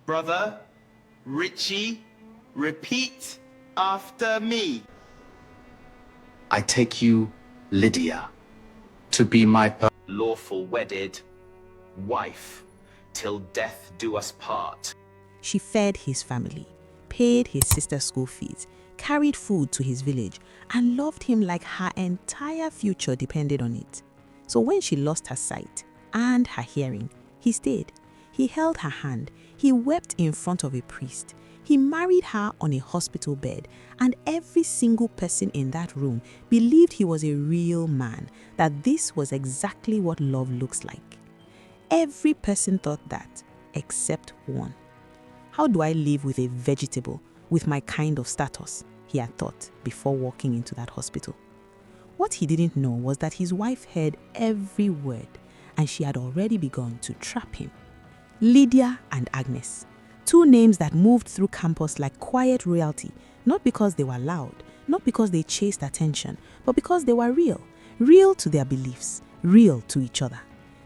Brother, Richie, repeat after me. I take you, Lydia, to be my Lawful wedded wife, till death do us part. She fed his family, paid his sister's school fees, carried food to his village, and loved him like her entire future depended on it. So when she lost her sight and her hearing, he stayed. He held her hand. He wept in front of a priest. He married her on a hospital bed, and every single person in that room believed he was a real man, that this was exactly what love looks like. Every person thought that, except one. How do I live with a vegetable, with my kind of status? He had thought before walking into that hospital. What he didn't know was that his wife heard every word, and she had already begun to trap him. Lydia and Agnes, two names that moved through campus like quiet royalty, not because they were loud, not because they chased attention, but because they were real, real to their beliefs, real to each other.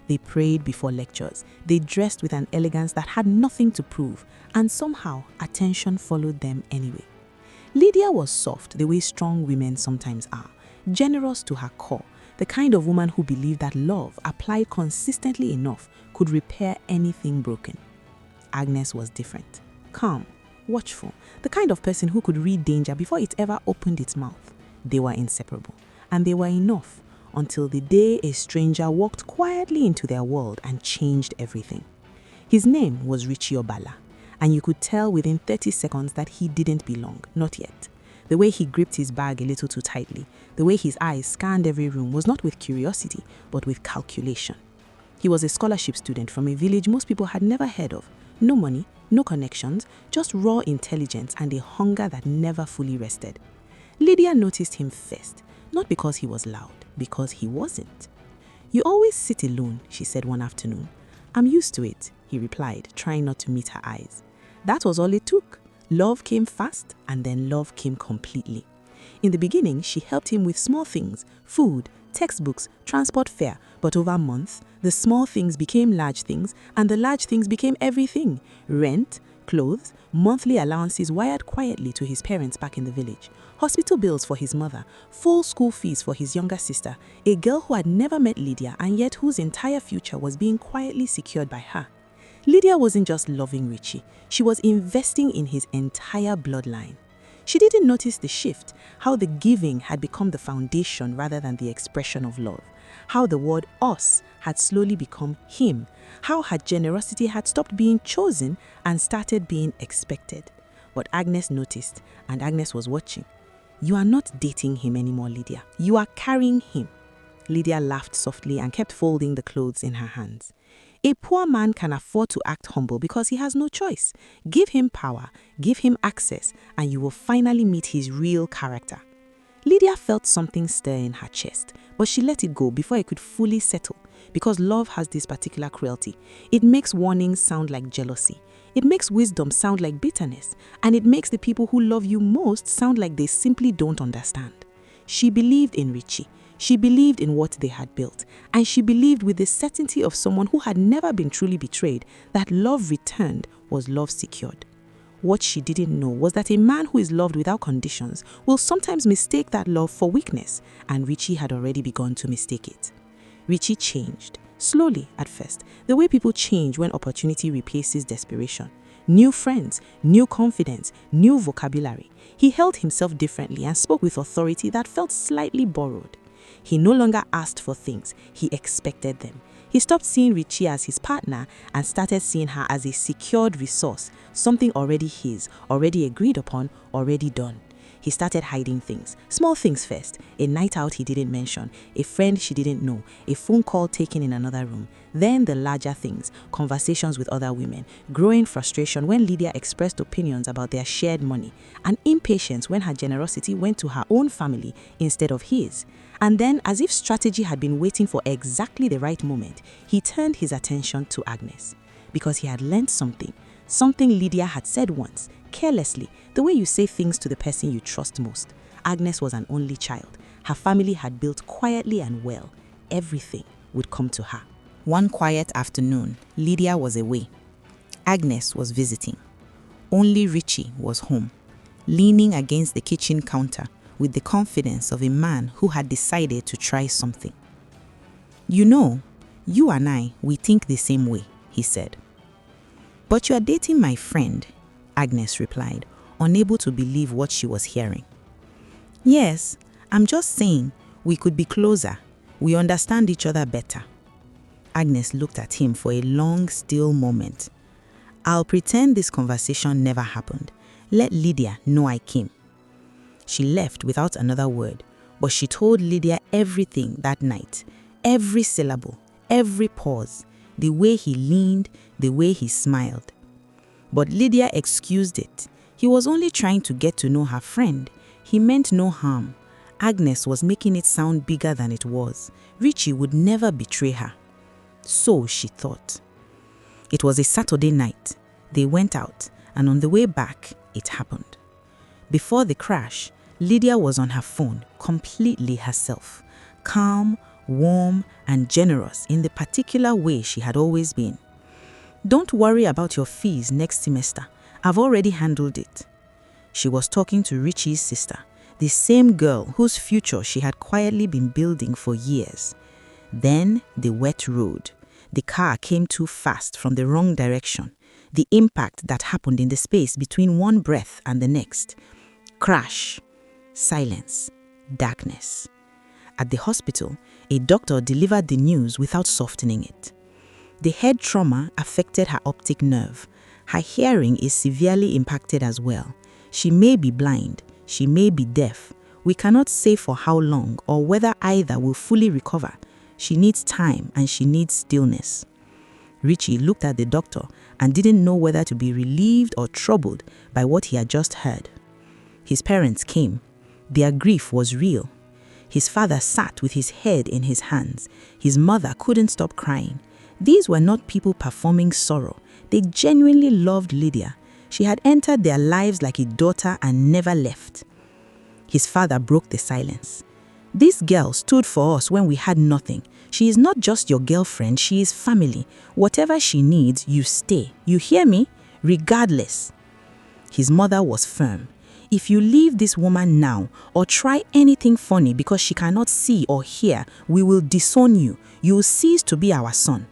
They prayed before lectures, they dressed with an elegance that had nothing to prove, and somehow attention followed them anyway. Lydia was soft the way strong women sometimes are, generous to her core, the kind of woman who believed that love, applied consistently enough, could repair anything broken. Agnes was different, calm, watchful, the kind of person who could read danger before it ever opened its mouth. They were inseparable, and they were enough until the day a stranger walked quietly into their world and changed everything. His name was Richie Obala, and you could tell within 30 seconds that he didn't belong, not yet. The way he gripped his bag a little too tightly, the way his eyes scanned every room was not with curiosity, but with calculation. He was a scholarship student from a village most people had never heard of. No money, no connections, just raw intelligence and a hunger that never fully rested. Lydia noticed him first, not because he was loud, because he wasn't. "You always sit alone," she said one afternoon. "I'm used to it," he replied, trying not to meet her eyes. That was all it took. Love came fast, and then love came completely. In the beginning, she helped him with small things, food, textbooks, transport fare, but over months, the small things became large things, and the large things became everything. Rent, clothes, monthly allowances wired quietly to his parents back in the village, hospital bills for his mother, full school fees for his younger sister, a girl who had never met Lydia and yet whose entire future was being quietly secured by her. Lydia wasn't just loving Richie, she was investing in his entire bloodline. She didn't notice the shift, how the giving had become the foundation rather than the expression of love, how the word us had slowly become him, how her generosity had stopped being chosen and started being expected. But Agnes noticed, and Agnes was watching. "You are not dating him anymore, Lydia. You are carrying him." Lydia laughed softly and kept folding the clothes in her hands. A poor man can afford to act humble because he has no choice. Give him power, give him access, and you will finally meet his real character. Lydia felt something stir in her chest, but she let it go before it could fully settle, because love has this particular cruelty. It makes warnings sound like jealousy. It makes wisdom sound like bitterness, and it makes the people who love you most sound like they simply don't understand. She believed in Richie. She believed in what they had built, and she believed with the certainty of someone who had never been truly betrayed that love returned was love secured. What she didn't know was that a man who is loved without conditions will sometimes mistake that love for weakness, and Richie had already begun to mistake it. Richie changed, slowly at first, the way people change when opportunity replaces desperation. New friends, new confidence, new vocabulary. He held himself differently and spoke with authority that felt slightly borrowed. He no longer asked for things, he expected them. He stopped seeing Richie as his partner and started seeing her as a secured resource, something already his, already agreed upon, already done. He started hiding things, small things first, a night out he didn't mention, a friend she didn't know, a phone call taken in another room, then the larger things, conversations with other women, growing frustration when Lydia expressed opinions about their shared money, and impatience when her generosity went to her own family instead of his. And then, as if strategy had been waiting for exactly the right moment, he turned his attention to Agnes, because he had learned something Lydia had said once, carelessly, the way you say things to the person you trust most. Agnes was an only child. Her family had built quietly and well. Everything would come to her. One quiet afternoon, Lydia was away. Agnes was visiting. Only Richie was home, leaning against the kitchen counter with the confidence of a man who had decided to try something. "You know, you and I, we think the same way," he said. "But you are dating my friend," Agnes replied, unable to believe what she was hearing. "Yes, I'm just saying we could be closer. We understand each other better." Agnes looked at him for a long, still moment. "I'll pretend this conversation never happened. Let Lydia know I came." She left without another word, but she told Lydia everything that night, every syllable, every pause, the way he leaned, the way he smiled. But Lydia excused it. He was only trying to get to know her friend. He meant no harm. Agnes was making it sound bigger than it was. Richie would never betray her. So she thought. It was a Saturday night. They went out, and on the way back, it happened. Before the crash, Lydia was on her phone, completely herself, calm, warm, and generous in the particular way she had always been. "Don't worry about your fees next semester. I've already handled it." She was talking to Richie's sister, the same girl whose future she had quietly been building for years. Then the wet road. The car came too fast from the wrong direction. The impact that happened in the space between one breath and the next. Crash. Silence. Darkness. At the hospital, a doctor delivered the news without softening it. The head trauma affected her optic nerve. Her hearing is severely impacted as well. She may be blind. She may be deaf. We cannot say for how long or whether either will fully recover. She needs time and she needs stillness. Richie looked at the doctor and didn't know whether to be relieved or troubled by what he had just heard. His parents came. Their grief was real. His father sat with his head in his hands. His mother couldn't stop crying. These were not people performing sorrow. They genuinely loved Lydia. She had entered their lives like a daughter and never left. His father broke the silence. "This girl stood for us when we had nothing. She is not just your girlfriend, she is family. Whatever she needs, you stay. You hear me? Regardless." His mother was firm. "If you leave this woman now or try anything funny because she cannot see or hear, we will disown you. You will cease to be our son."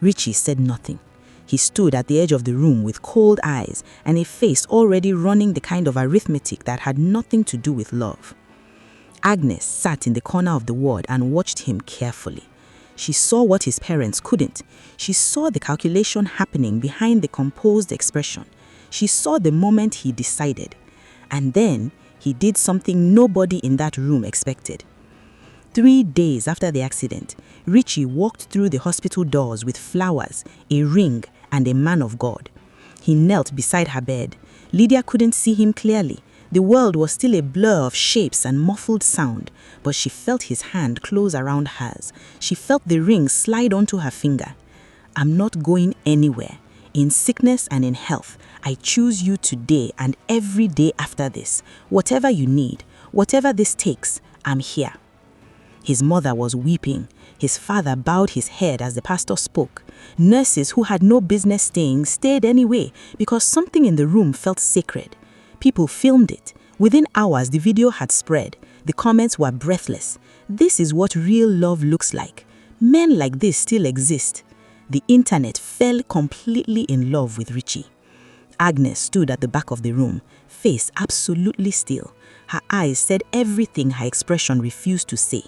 Richie said nothing. He stood at the edge of the room with cold eyes and a face already running the kind of arithmetic that had nothing to do with love. Agnes sat in the corner of the ward and watched him carefully. She saw what his parents couldn't. She saw the calculation happening behind the composed expression. She saw the moment he decided. And then he did something nobody in that room expected. 3 days after the accident, Richie walked through the hospital doors with flowers, a ring, and a man of God. He knelt beside her bed. Lydia couldn't see him clearly. The world was still a blur of shapes and muffled sound, but she felt his hand close around hers. She felt the ring slide onto her finger. "I'm not going anywhere. In sickness and in health, I choose you today and every day after this. Whatever you need, whatever this takes, I'm here." His mother was weeping. His father bowed his head as the pastor spoke. Nurses who had no business staying stayed anyway because something in the room felt sacred. People filmed it. Within hours, the video had spread. The comments were breathless. "This is what real love looks like. Men like this still exist." The internet fell completely in love with Richie. Agnes stood at the back of the room, face absolutely still. Her eyes said everything her expression refused to say,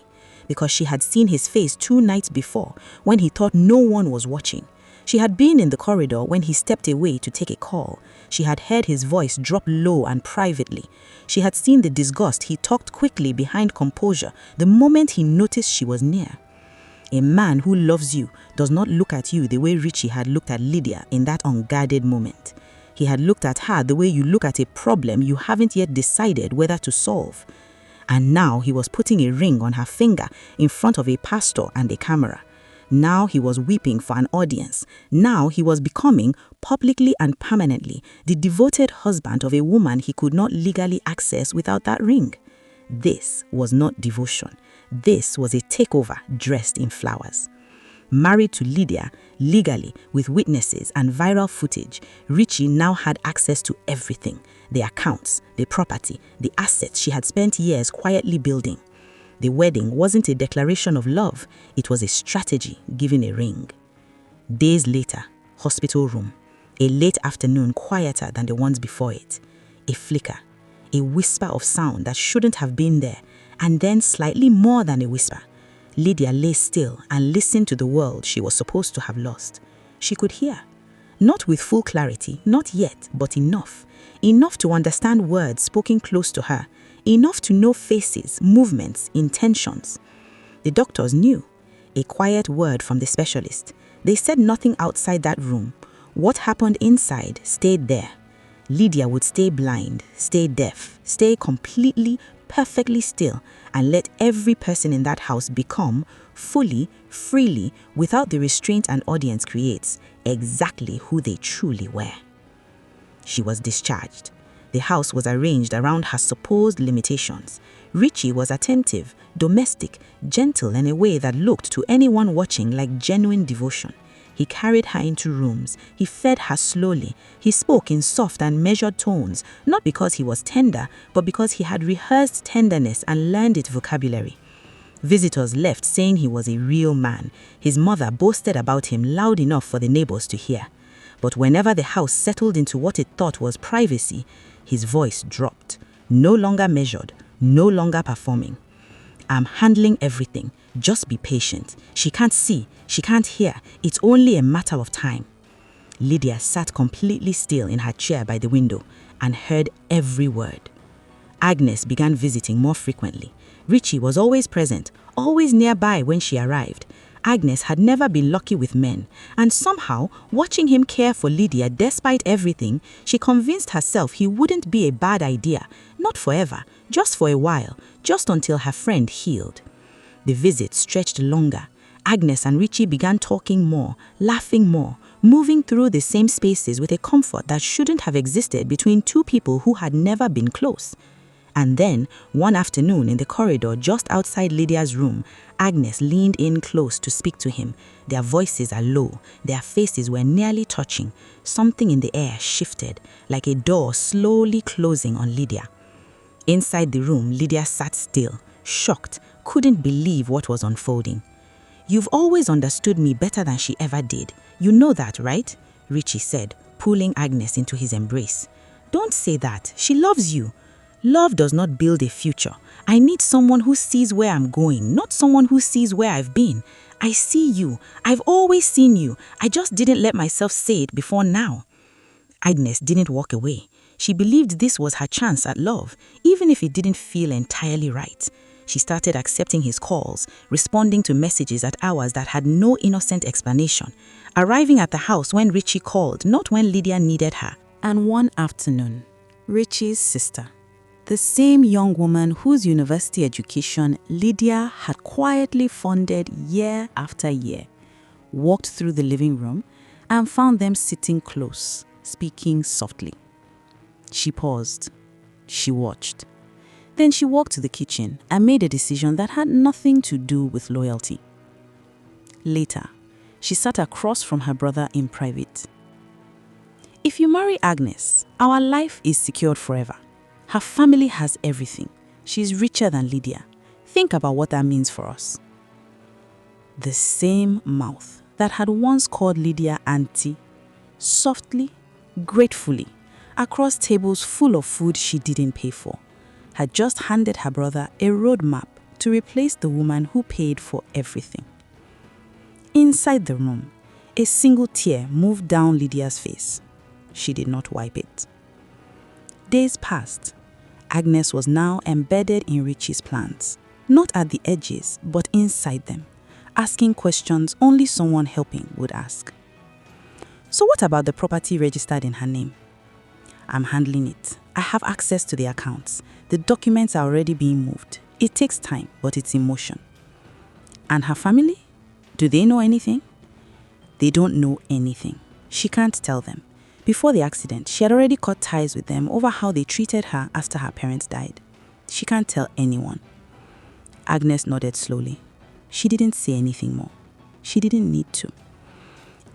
because she had seen his face 2 nights before when he thought no one was watching. She had been in the corridor when he stepped away to take a call. She had heard his voice drop low and privately. She had seen the disgust he talked quickly behind composure the moment he noticed she was near. A man who loves you does not look at you the way Richie had looked at Lydia in that unguarded moment. He had looked at her the way you look at a problem you haven't yet decided whether to solve. And now he was putting a ring on her finger in front of a pastor and a camera. Now he was weeping for an audience. Now he was becoming, publicly and permanently, the devoted husband of a woman he could not legally access without that ring. This was not devotion. This was a takeover dressed in flowers. Married to Lydia, legally, with witnesses and viral footage, Richie now had access to everything: the accounts, the property, the assets she had spent years quietly building. The wedding wasn't a declaration of love, it was a strategy given a ring. Days later, hospital room. A late afternoon quieter than the ones before it. A flicker, a whisper of sound that shouldn't have been there, and then slightly more than a whisper. Lydia lay still and listened to the world she was supposed to have lost. She could hear. Not with full clarity, not yet, but enough. Enough to understand words spoken close to her. Enough to know faces, movements, intentions. The doctors knew. A quiet word from the specialist. They said nothing outside that room. What happened inside stayed there. Lydia would stay blind, stay deaf, stay completely, perfectly still, and let every person in that house become, fully, freely, without the restraint an audience creates, exactly who they truly were. She was discharged. The house was arranged around her supposed limitations. Richie was attentive, domestic, gentle in a way that looked to anyone watching like genuine devotion. He carried her into rooms. He fed her slowly. He spoke in soft and measured tones, not because he was tender, but because he had rehearsed tenderness and learned its vocabulary. Visitors left saying he was a real man. His mother boasted about him loud enough for the neighbors to hear. But whenever the house settled into what it thought was privacy, his voice dropped. No longer measured, no longer performing. I'm handling everything. Just be patient. She can't see, she can't hear. It's only a matter of time. Lydia sat completely still in her chair by the window and heard every word. Agnes began visiting more frequently. Richie was always present, always nearby when she arrived. Agnes had never been lucky with men, and somehow, watching him care for Lydia despite everything, she convinced herself he wouldn't be a bad idea, not forever, just for a while, just until her friend healed. The visit stretched longer. Agnes and Richie began talking more, laughing more, moving through the same spaces with a comfort that shouldn't have existed between two people who had never been close. And then, one afternoon in the corridor just outside Lydia's room, Agnes leaned in close to speak to him. Their voices are low, their faces were nearly touching. Something in the air shifted, like a door slowly closing on Lydia. Inside the room, Lydia sat still, shocked, couldn't believe what was unfolding. "You've always understood me better than she ever did. You know that, right?" Richie said, pulling Agnes into his embrace. "Don't say that. She loves you. Love does not build a future. I need someone who sees where I'm going, not someone who sees where I've been. I see you. I've always seen you. I just didn't let myself say it before now." Agnes didn't walk away. She believed this was her chance at love, even if it didn't feel entirely right. She started accepting his calls, responding to messages at hours that had no innocent explanation, arriving at the house when Richie called, not when Lydia needed her. And one afternoon, Richie's sister, the same young woman whose university education Lydia had quietly funded year after year, walked through the living room and found them sitting close, speaking softly. She paused. She watched. Then she walked to the kitchen and made a decision that had nothing to do with loyalty. Later, she sat across from her brother in private. "If you marry Agnes, our life is secured forever. Her family has everything. She's richer than Lydia. Think about what that means for us." The same mouth that had once called Lydia auntie, softly, gratefully, across tables full of food she didn't pay for, had just handed her brother a roadmap to replace the woman who paid for everything. Inside the room, a single tear moved down Lydia's face. She did not wipe it. Days passed. Agnes was now embedded in Richie's plans, not at the edges, but inside them, asking questions only someone helping would ask. "So what about the property registered in her name?" "I'm handling it. I have access to the accounts. The documents are already being moved. It takes time, but it's in motion." "And her family? Do they know anything?" "They don't know anything. She can't tell them. Before the accident, she had already cut ties with them over how they treated her after her parents died. She can't tell anyone." Agnes nodded slowly. She didn't say anything more. She didn't need to.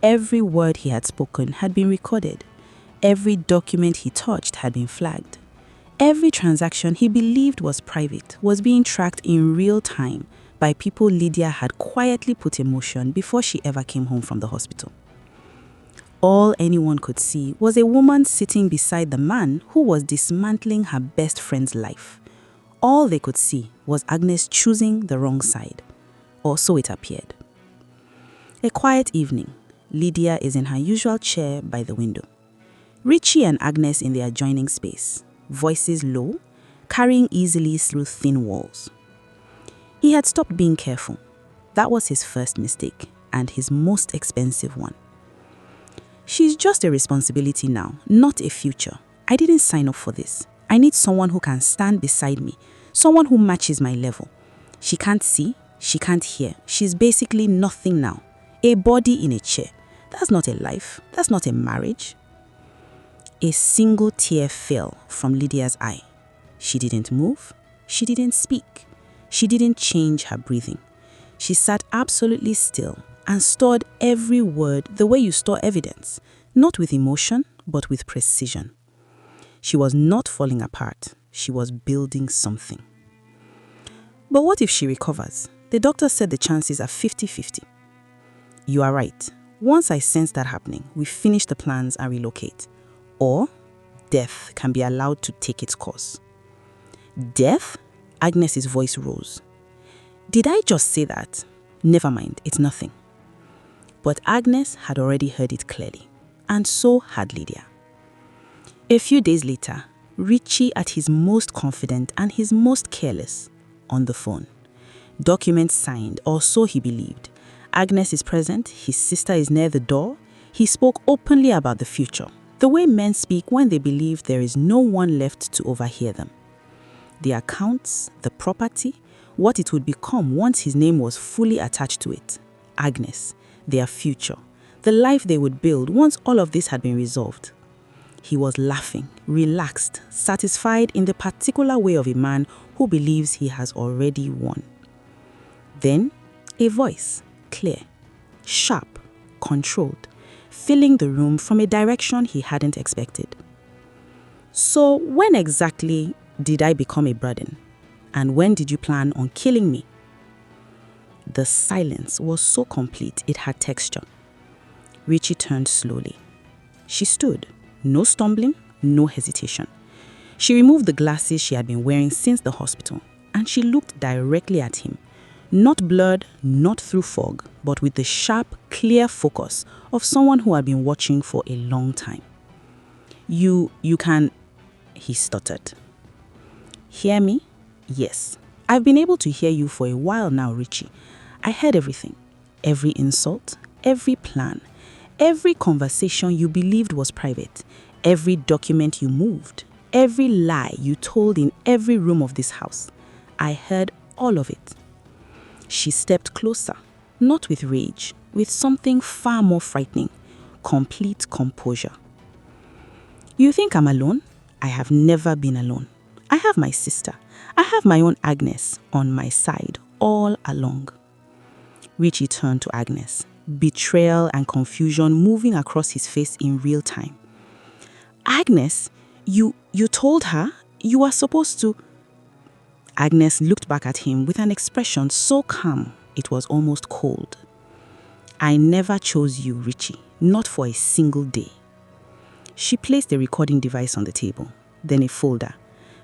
Every word he had spoken had been recorded. Every document he touched had been flagged. Every transaction he believed was private was being tracked in real time by people Lydia had quietly put in motion before she ever came home from the hospital. All anyone could see was a woman sitting beside the man who was dismantling her best friend's life. All they could see was Agnes choosing the wrong side, or so it appeared. A quiet evening, Lydia is in her usual chair by the window. Richie and Agnes in the adjoining space, voices low, carrying easily through thin walls. He had stopped being careful. That was his first mistake, and his most expensive one. She's just a responsibility now, not a future. I didn't sign up for this. I need someone who can stand beside me, someone who matches my level. She can't see, she can't hear. She's basically nothing now. A body in a chair. That's not a life. That's not a marriage. A single tear fell from Lydia's eye. She didn't move. She didn't speak. She didn't change her breathing. She sat absolutely still and stored every word the way you store evidence, not with emotion, but with precision. She was not falling apart. She was building something. But what if she recovers? The doctor said the chances are 50-50. You are right. Once I sense that happening, we finish the plans and relocate. Or death can be allowed to take its course. Death? Agnes's voice rose. Did I just say that? Never mind, it's nothing. But Agnes had already heard it clearly, and so had Lydia. A few days later, Richie at his most confident and his most careless, on the phone. Documents signed, or so he believed. Agnes is present, his sister is near the door. He spoke openly about the future, the way men speak when they believe there is no one left to overhear them. The accounts, the property, what it would become once his name was fully attached to it. Agnes, their future, the life they would build once all of this had been resolved. He was laughing, relaxed, satisfied in the particular way of a man who believes he has already won. Then, a voice, clear, sharp, controlled, filling the room from a direction he hadn't expected. So, when exactly did I become a burden? And when did you plan on killing me? The silence was so complete it had texture. Richie turned slowly. She stood, no stumbling, no hesitation. She removed the glasses she had been wearing since the hospital, and she looked directly at him. Not blurred, not through fog, but with the sharp, clear focus of someone who had been watching for a long time. You can, he stuttered. Hear me? Yes. I've been able to hear you for a while now, Richie. I heard everything. Every insult, every plan, every conversation you believed was private, every document you moved, every lie you told in every room of this house. I heard all of it. She stepped closer, not with rage, with something far more frightening, complete composure. You think I'm alone? I have never been alone. I have my sister. I have my own Agnes on my side all along. Richie turned to Agnes, betrayal and confusion moving across his face in real time. Agnes, you told her you were supposed to... Agnes looked back at him with an expression so calm it was almost cold. I never chose you, Richie, not for a single day. She placed a recording device on the table, then a folder.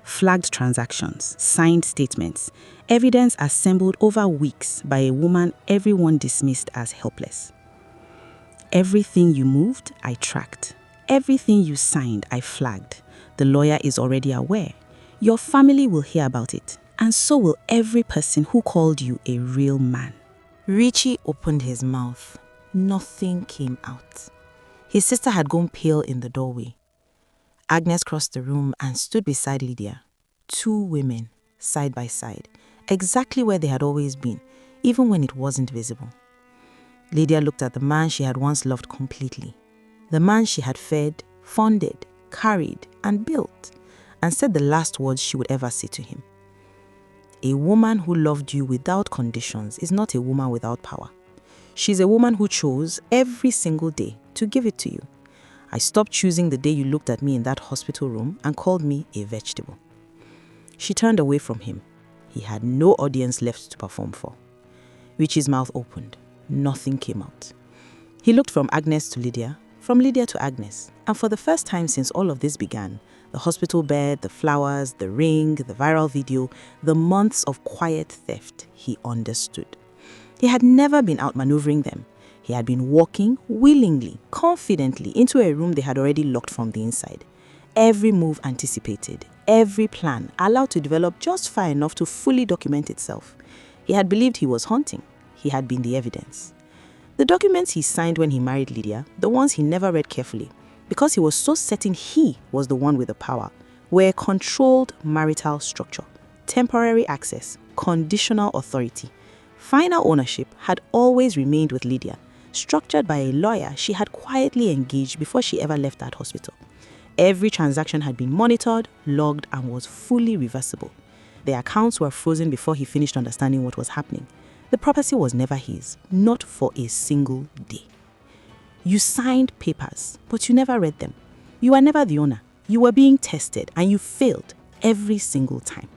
Flagged transactions, signed statements, evidence assembled over weeks by a woman everyone dismissed as helpless. Everything you moved, I tracked. Everything you signed, I flagged. The lawyer is already aware. Your family will hear about it, and so will every person who called you a real man. Richie opened his mouth. Nothing came out. His sister had gone pale in the doorway. Agnes crossed the room and stood beside Lydia. Two women, side by side, exactly where they had always been, even when it wasn't visible. Lydia looked at the man she had once loved completely. The man she had fed, funded, carried, and built, and said the last words she would ever say to him. A woman who loved you without conditions is not a woman without power. She's a woman who chose every single day to give it to you. I stopped choosing the day you looked at me in that hospital room and called me a vegetable." She turned away from him. He had no audience left to perform for. Richie's mouth opened. Nothing came out. He looked from Agnes to Lydia, from Lydia to Agnes, and for the first time since all of this began, the hospital bed, the flowers, the ring, the viral video, the months of quiet theft, he understood. He had never been outmaneuvering them. He had been walking willingly, confidently into a room they had already locked from the inside. Every move anticipated, every plan allowed to develop just far enough to fully document itself. He had believed he was hunting. He had been the evidence. The documents he signed when he married Lydia, the ones he never read carefully, because he was so certain he was the one with the power, were controlled marital structure, temporary access, conditional authority. Final ownership had always remained with Lydia, structured by a lawyer she had quietly engaged before she ever left that hospital. Every transaction had been monitored, logged, and was fully reversible. The accounts were frozen before he finished understanding what was happening. The property was never his, not for a single day. You signed papers, but you never read them. You were never the owner. You were being tested, and you failed every single time.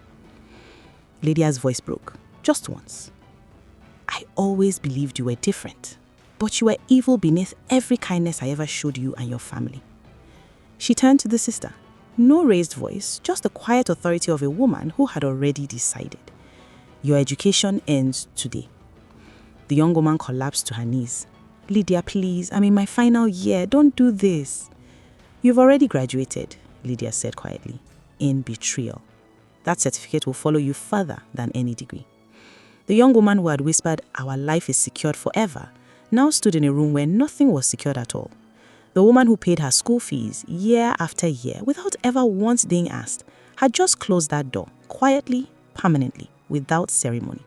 Lydia's voice broke, just once. "I always believed you were different, but you were evil beneath every kindness I ever showed you and your family." She turned to the sister. No raised voice, just the quiet authority of a woman who had already decided. "Your education ends today." The young woman collapsed to her knees. "Lydia, please, I'm in my final year. Don't do this." "You've already graduated," Lydia said quietly, "in betrayal. That certificate will follow you further than any degree." The young woman who had whispered, "Our life is secured forever," now stood in a room where nothing was secured at all. The woman who paid her school fees year after year without ever once being asked had just closed that door, quietly, permanently, without ceremony.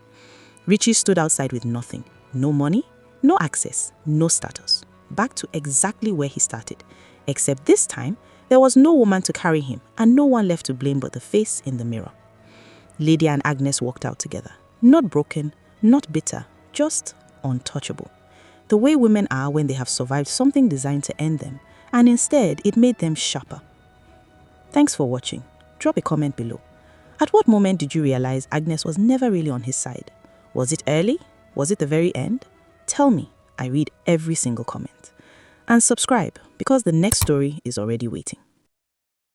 Richie stood outside with nothing. No money, no access, no status. Back to exactly where he started. Except this time, there was no woman to carry him and no one left to blame but the face in the mirror. Lydia and Agnes walked out together. Not broken, not bitter, just untouchable. The way women are when they have survived something designed to end them, and instead it made them sharper. Thanks for watching. Drop a comment below. At what moment did you realize Agnes was never really on his side? Was it early? Was it the very end? Tell me. I read every single comment. And subscribe because the next story is already waiting.